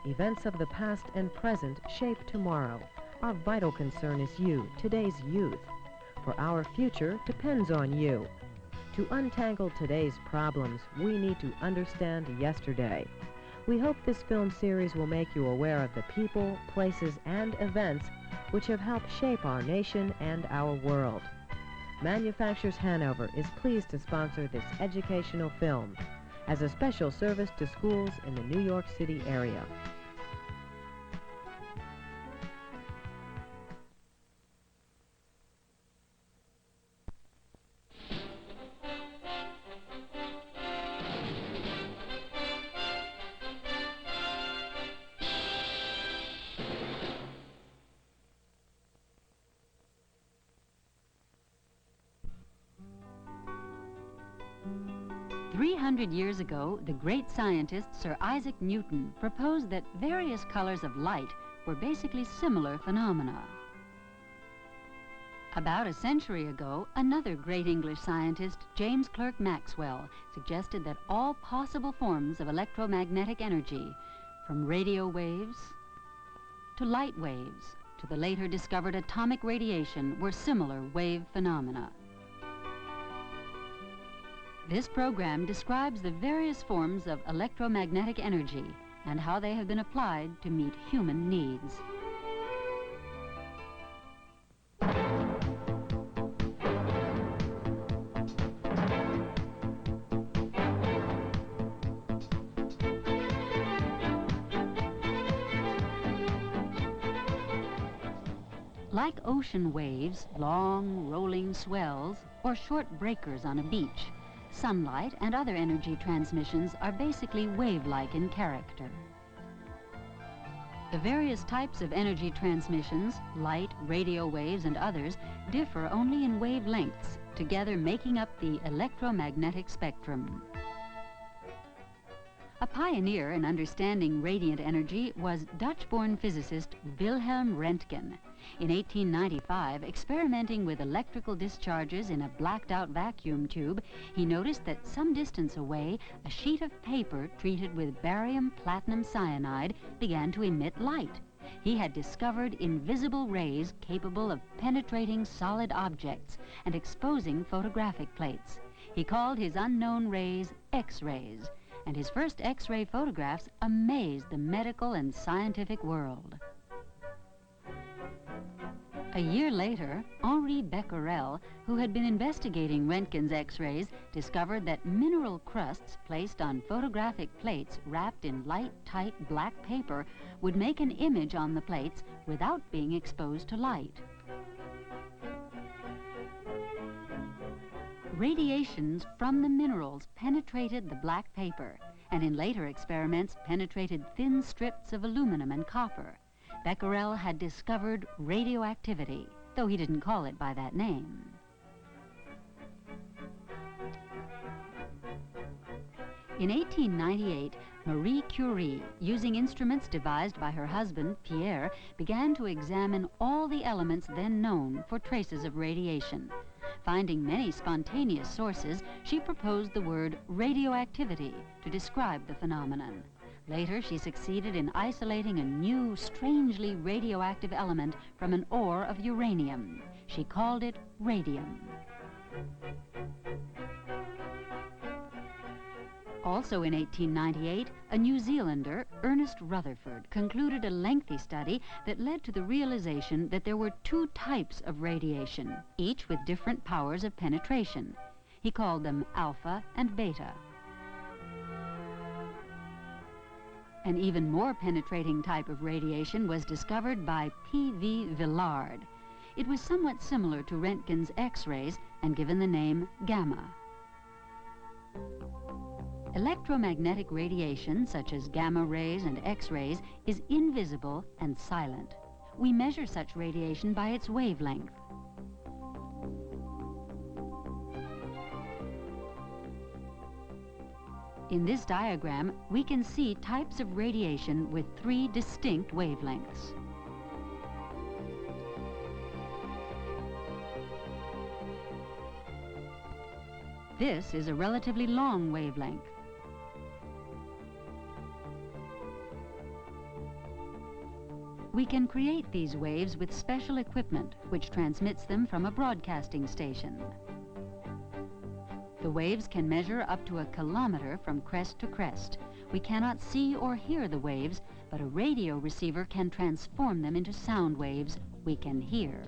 Events of the past and present shape tomorrow. Our vital concern is you, today's youth. For our future depends on you. To untangle today's problems, we need to understand yesterday. We hope this film series will make you aware of the people, places, and events which have helped shape our nation and our world. Manufacturers Hanover is pleased to sponsor this educational film as a special service to schools in the New York City area. Years ago, the great scientist Sir Isaac Newton proposed that various colors of light were basically similar phenomena. About a century ago, another great English scientist, James Clerk Maxwell, suggested that all possible forms of electromagnetic energy, from radio waves to light waves to the later discovered atomic radiation, were similar wave phenomena. This program describes the various forms of electromagnetic energy and how they have been applied to meet human needs. Like ocean waves, long rolling swells, or short breakers on a beach, sunlight and other energy transmissions are basically wave-like in character. The various types of energy transmissions, light, radio waves, and others, differ only in wavelengths, together making up the electromagnetic spectrum. A pioneer in understanding radiant energy was Dutch-born physicist Wilhelm Röntgen. In 1895, experimenting with electrical discharges in a blacked-out vacuum tube, he noticed that some distance away, a sheet of paper treated with barium platinum cyanide began to emit light. He had discovered invisible rays capable of penetrating solid objects and exposing photographic plates. He called his unknown rays X-rays, and his first X-ray photographs amazed the medical and scientific world. A year later, Henri Becquerel, who had been investigating Röntgen's X-rays, discovered that mineral crusts placed on photographic plates wrapped in light, tight black paper would make an image on the plates without being exposed to light. Radiations from the minerals penetrated the black paper, and in later experiments penetrated thin strips of aluminum and copper. Becquerel had discovered radioactivity, though he didn't call it by that name. In 1898, Marie Curie, using instruments devised by her husband, Pierre, began to examine all the elements then known for traces of radiation. Finding many spontaneous sources, she proposed the word radioactivity to describe the phenomenon. Later, she succeeded in isolating a new, strangely radioactive element from an ore of uranium. She called it radium. Also in 1898, a New Zealander, Ernest Rutherford, concluded a lengthy study that led to the realization that there were two types of radiation, each with different powers of penetration. He called them alpha and beta. An even more penetrating type of radiation was discovered by P.V. Villard. It was somewhat similar to Röntgen's X-rays and given the name gamma. Electromagnetic radiation, such as gamma rays and X-rays, is invisible and silent. We measure such radiation by its wavelength. In this diagram, we can see types of radiation with three distinct wavelengths. This is a relatively long wavelength. We can create these waves with special equipment which transmits them from a broadcasting station. The waves can measure up to 1 kilometer from crest to crest. We cannot see or hear the waves, but a radio receiver can transform them into sound waves we can hear.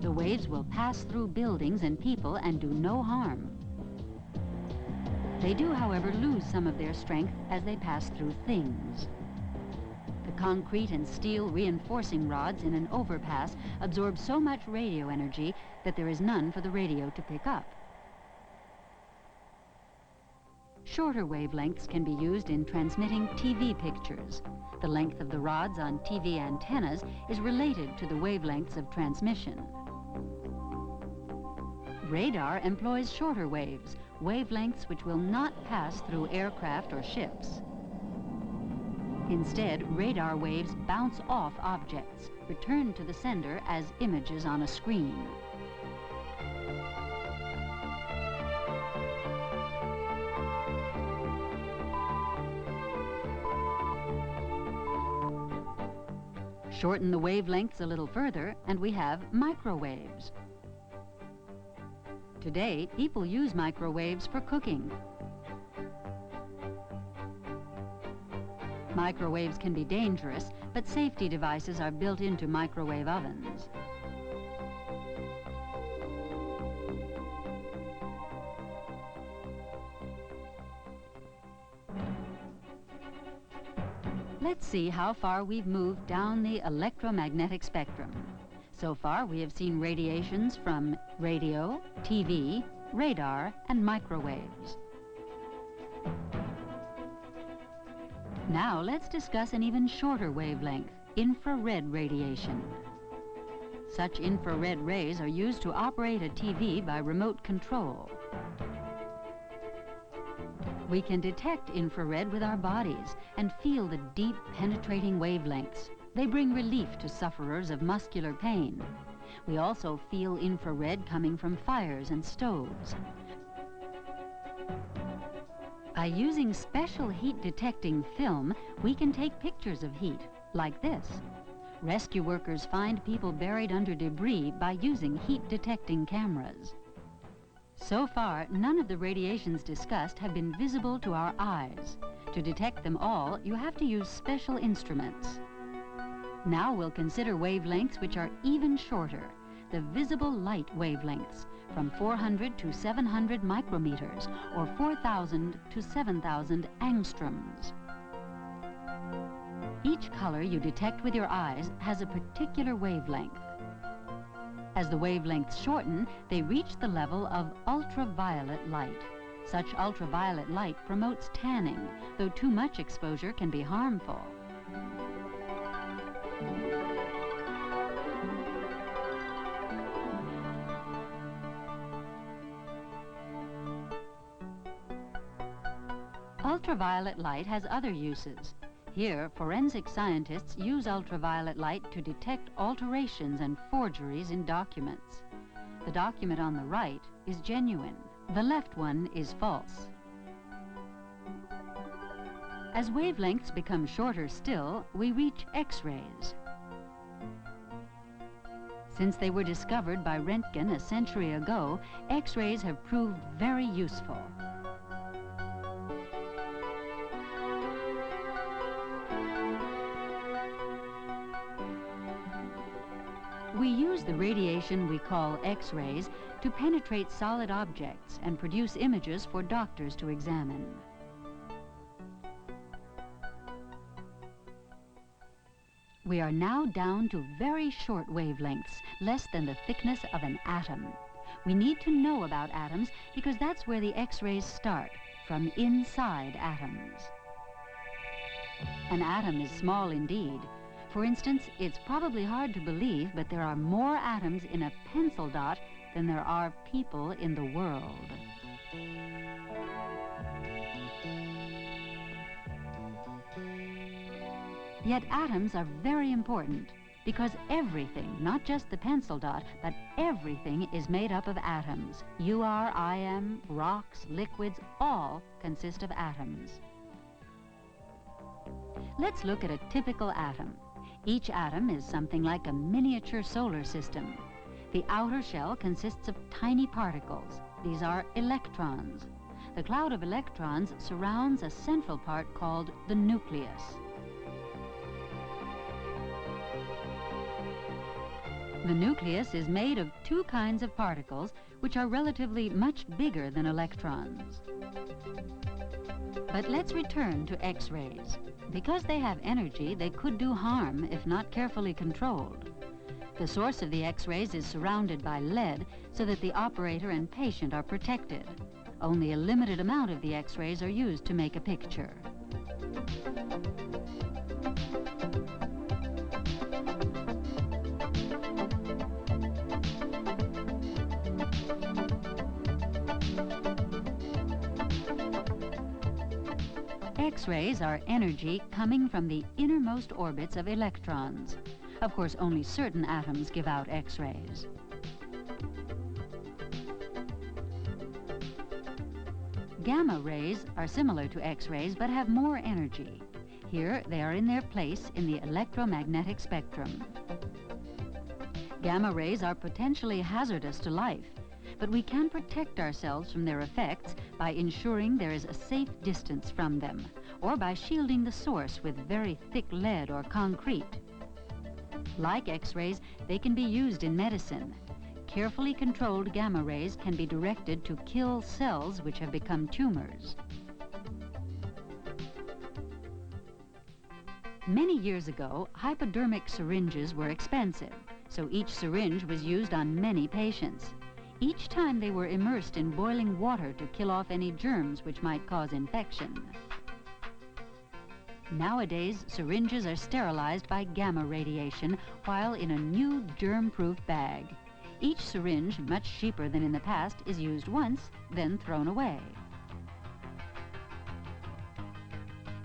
The waves will pass through buildings and people and do no harm. They do, however, lose some of their strength as they pass through things. The concrete and steel reinforcing rods in an overpass absorb so much radio energy that there is none for the radio to pick up. Shorter wavelengths can be used in transmitting TV pictures. The length of the rods on TV antennas is related to the wavelengths of transmission. Radar employs shorter waves, wavelengths which will not pass through aircraft or ships. Instead, radar waves bounce off objects, return to the sender as images on a screen. Shorten the wavelengths a little further, and we have microwaves. Today, people use microwaves for cooking. Microwaves can be dangerous, but safety devices are built into microwave ovens. Let's see how far we've moved down the electromagnetic spectrum. So far, we have seen radiations from radio, TV, radar, and microwaves. Now, let's discuss an even shorter wavelength, infrared radiation. Such infrared rays are used to operate a TV by remote control. We can detect infrared with our bodies and feel the deep, penetrating wavelengths. They bring relief to sufferers of muscular pain. We also feel infrared coming from fires and stoves. By using special heat-detecting film, we can take pictures of heat, like this. Rescue workers find people buried under debris by using heat-detecting cameras. So far, none of the radiations discussed have been visible to our eyes. To detect them all, you have to use special instruments. Now we'll consider wavelengths which are even shorter, the visible light wavelengths, from 400 to 700 micrometers, or 4,000 to 7,000 angstroms. Each color you detect with your eyes has a particular wavelength. As the wavelengths shorten, they reach the level of ultraviolet light. Such ultraviolet light promotes tanning, though too much exposure can be harmful. Ultraviolet light has other uses. Here, forensic scientists use ultraviolet light to detect alterations and forgeries in documents. The document on the right is genuine. The left one is false. As wavelengths become shorter still, we reach X-rays. Since they were discovered by Röntgen a century ago, X-rays have proved very useful. We use the radiation we call X-rays to penetrate solid objects and produce images for doctors to examine. We are now down to very short wavelengths, less than the thickness of an atom. We need to know about atoms because that's where the X-rays start, from inside atoms. An atom is small indeed. For instance, it's probably hard to believe, but there are more atoms in a pencil dot than there are people in the world. Yet atoms are very important because everything, not just the pencil dot, but everything is made up of atoms. You are, I am, rocks, liquids, all consist of atoms. Let's look at a typical atom. Each atom is something like a miniature solar system. The outer shell consists of tiny particles. These are electrons. The cloud of electrons surrounds a central part called the nucleus. The nucleus is made of two kinds of particles which are relatively much bigger than electrons. But let's return to X-rays. Because they have energy, they could do harm if not carefully controlled. The source of the X-rays is surrounded by lead so that the operator and patient are protected. Only a limited amount of the X-rays are used to make a picture. X-rays are energy coming from the innermost orbits of electrons. Of course, only certain atoms give out X-rays. Gamma rays are similar to X-rays but have more energy. Here, they are in their place in the electromagnetic spectrum. Gamma rays are potentially hazardous to life, but we can protect ourselves from their effects by ensuring there is a safe distance from them, or by shielding the source with very thick lead or concrete. Like X-rays, they can be used in medicine. Carefully controlled gamma rays can be directed to kill cells which have become tumors. Many years ago, hypodermic syringes were expensive, so each syringe was used on many patients. Each time they were immersed in boiling water to kill off any germs which might cause infection. Nowadays, syringes are sterilized by gamma radiation while in a new germ-proof bag. Each syringe, much cheaper than in the past, is used once, then thrown away.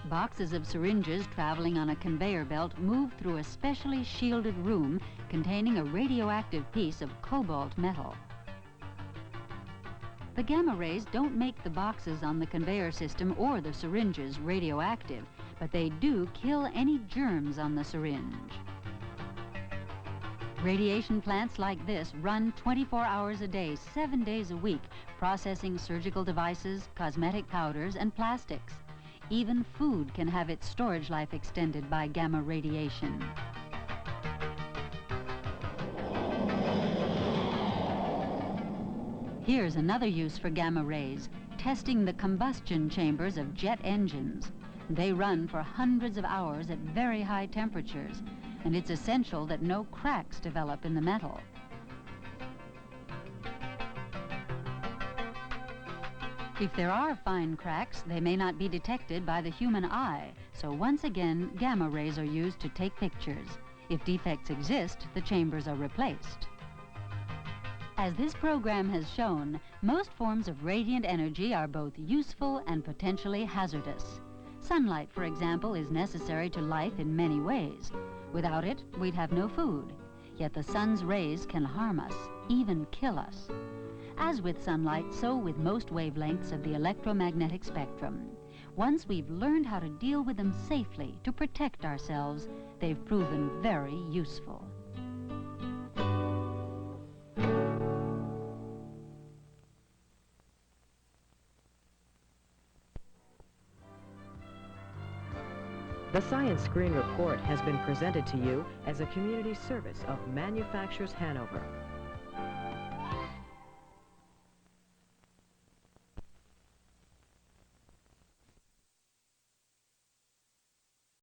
Boxes of syringes traveling on a conveyor belt move through a specially shielded room containing a radioactive piece of cobalt metal. The gamma rays don't make the boxes on the conveyor system or the syringes radioactive, but they do kill any germs on the syringe. Radiation plants like this run 24 hours a day, 7 days a week, processing surgical devices, cosmetic powders, and plastics. Even food can have its storage life extended by gamma radiation. Here's another use for gamma rays, testing the combustion chambers of jet engines. They run for hundreds of hours at very high temperatures, and it's essential that no cracks develop in the metal. If there are fine cracks, they may not be detected by the human eye, so once again, gamma rays are used to take pictures. If defects exist, the chambers are replaced. As this program has shown, most forms of radiant energy are both useful and potentially hazardous. Sunlight, for example, is necessary to life in many ways. Without it, we'd have no food. Yet the sun's rays can harm us, even kill us. As with sunlight, so with most wavelengths of the electromagnetic spectrum. Once we've learned how to deal with them safely to protect ourselves, they've proven very useful. The Science Screen Report has been presented to you as a community service of Manufacturers Hanover.